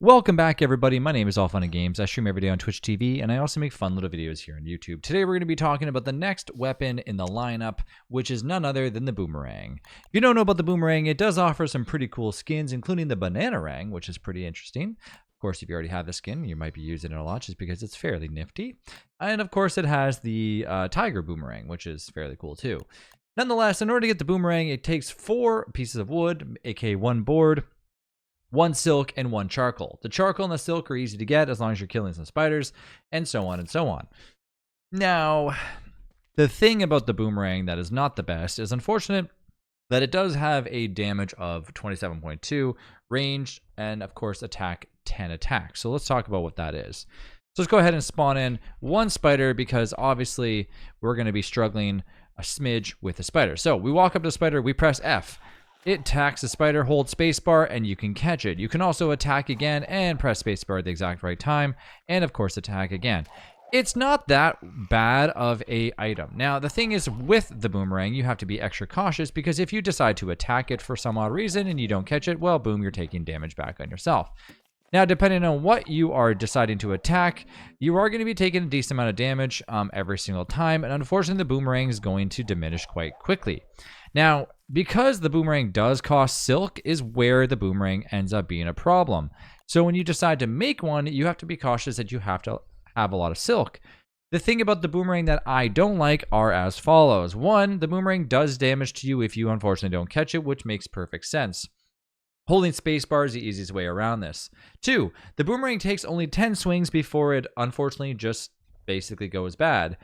Welcome back, everybody. My name is All Fun and Games. I stream every day on Twitch TV, and I also make fun little videos here on YouTube. Today, we're going to be talking about the next weapon in the lineup, which is none other than the Boomerang. If you don't know about the Boomerang, it does offer some pretty cool skins, including the Bananarang, which is pretty interesting. Of course, if you already have the skin, you might be using it a lot just because it's fairly nifty. And of course, it has the Tiger Boomerang, which is fairly cool too. Nonetheless, in order to get the Boomerang, it takes 4 pieces of wood, aka 1 board, 1 silk, and 1 charcoal. The charcoal and the silk are easy to get as long as you're killing some spiders, and so on and so on. Now, the thing about the Boomerang that is not the best is unfortunate that it does have a damage of 27.2, range, and of course attack 10 attack. So let's talk about what that is. So let's go ahead and spawn in 1 spider because obviously we're going to be struggling a smidge with the spider. So we walk up to the spider, we press F. It attacks the spider, hold spacebar, and you can catch it. You can also attack again and press spacebar at the exact right time, and of course attack again. It's not that bad of a item. Now, the thing is, with the Boomerang, you have to be extra cautious because if you decide to attack it for some odd reason and you don't catch it, well, boom, you're taking damage back on yourself. Now, depending on what you are deciding to attack, you are going to be taking a decent amount of damage every single time, and unfortunately, the Boomerang is going to diminish quite quickly. Now, because the Boomerang does cost silk is where the Boomerang ends up being a problem. So when you decide to make one, you have to be cautious that you have to have a lot of silk. The thing about the Boomerang that I don't like are as follows. 1, the Boomerang does damage to you if you unfortunately don't catch it, which makes perfect sense. Holding spacebar is the easiest way around this. 2, the Boomerang takes only 10 swings before it unfortunately just basically goes bad.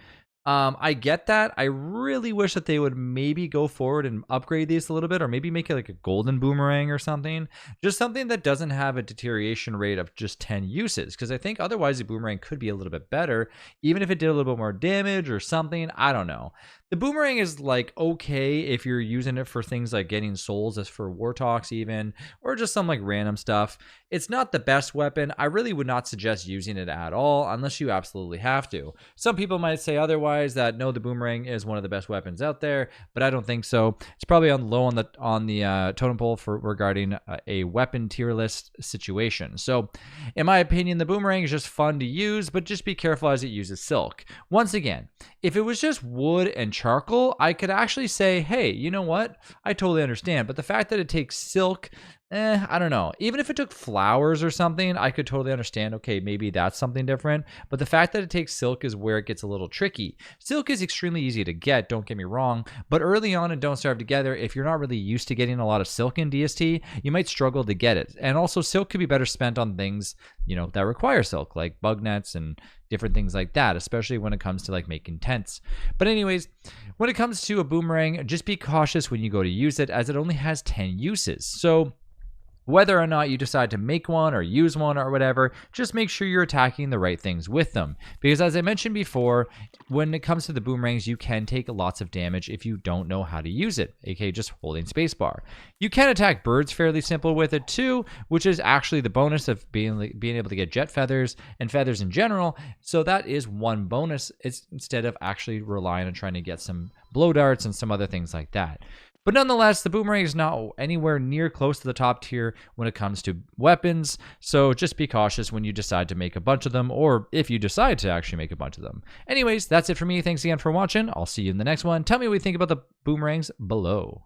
I get that. I really wish that they would maybe go forward and upgrade these a little bit, or maybe make it like a golden Boomerang or something. Just something that doesn't have a deterioration rate of just 10 uses, because I think otherwise the Boomerang could be a little bit better, even if it did a little bit more damage or something. I don't know. The Boomerang is like okay if you're using it for things like getting souls, as for war talks even, or just some like random stuff. It's not the best weapon. I really would not suggest using it at all unless you absolutely have to. Some people might say otherwise, that no, the Boomerang is one of the best weapons out there, but I don't think so. It's probably on low on the totem pole for regarding a weapon tier list situation. So in my opinion, the Boomerang is just fun to use, but just be careful as it uses silk. Once again, if it was just wood and charcoal, I could actually say, hey, you know what? I totally understand. But the fact that it takes silk, I don't know. Even if it took flowers or something, I could totally understand. Okay, maybe that's something different. But the fact that it takes silk is where it gets a little tricky. Silk is extremely easy to get, don't get me wrong. But early on in Don't Starve Together, if you're not really used to getting a lot of silk in DST, you might struggle to get it. And also, silk could be better spent on things, you know, that require silk, like bug nets and different things like that, especially when it comes to like making tents. But anyways, when it comes to a Boomerang, just be cautious when you go to use it, as it only has 10 uses. So whether or not you decide to make one or use one or whatever, just make sure you're attacking the right things with them. Because as I mentioned before, when it comes to the Boomerangs, you can take lots of damage if you don't know how to use it, aka just holding spacebar. You can attack birds fairly simple with it too, which is actually the bonus of being able to get jet feathers and feathers in general. So that is one bonus, instead of actually relying on trying to get some blow darts and some other things like that. But nonetheless, the Boomerang is not anywhere near close to the top tier when it comes to weapons, so just be cautious when you decide to make a bunch of them, or if you decide to actually make a bunch of them. Anyways, that's it for me. Thanks again for watching. I'll see you in the next one. Tell me what you think about the Boomerangs below.